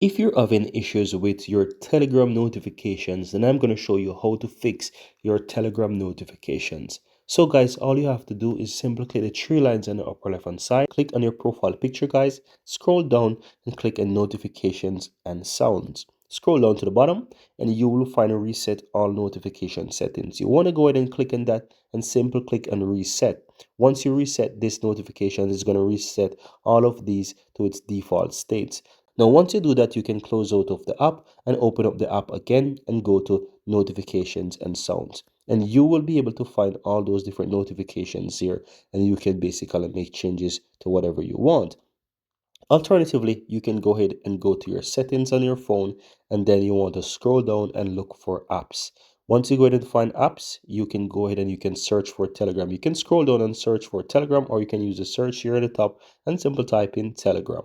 If you're having issues with your Telegram notifications, then I'm going to show you how to fix your Telegram notifications. So guys, all you have to do is simply click the three lines on the upper left hand side, click on your profile picture guys, scroll down and click on notifications and sounds. Scroll down to the bottom and you will find a reset all notification settings. You want to go ahead and click on that and simply click on reset. Once you reset this notification, it's going to reset all of these to its default states. Now, once you do that, you can close out of the app and open up the app again and go to notifications and sounds. And you will be able to find all those different notifications here, and you can basically make changes to whatever you want. Alternatively, you can go ahead and go to your settings on your phone, and then you want to scroll down and look for apps. Once you go ahead and find apps, you can go ahead and you can search for Telegram. You can scroll down and search for Telegram, or you can use the search here at the top and simply type in Telegram.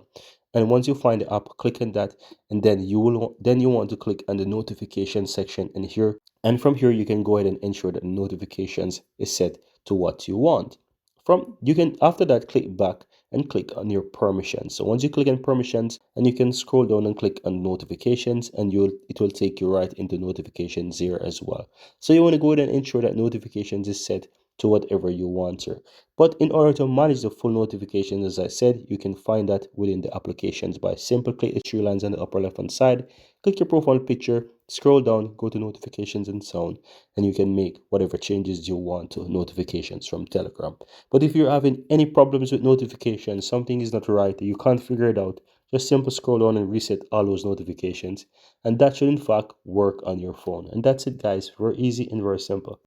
And once you find the app, click on that, and then you want to click on the notification section in here. And from here, you can go ahead and ensure that notifications is set to what you want. From you can after that click back and click on your permissions. So once you click on permissions, and you can scroll down and click on notifications, and it will take you right into notifications here as well. So you want to go ahead and ensure that notifications is set to whatever you want here. But in order to manage the full notifications, as I said, you can find that within the applications by simply click the three lines on the upper left hand side, click your profile picture, scroll down, go to notifications and sound, and you can make whatever changes you want to notifications from Telegram. But if you're having any problems with notifications, something is not right, you can't figure it out, just simply scroll down and reset all those notifications, and that should in fact work on your phone. And that's it guys, very easy and very simple.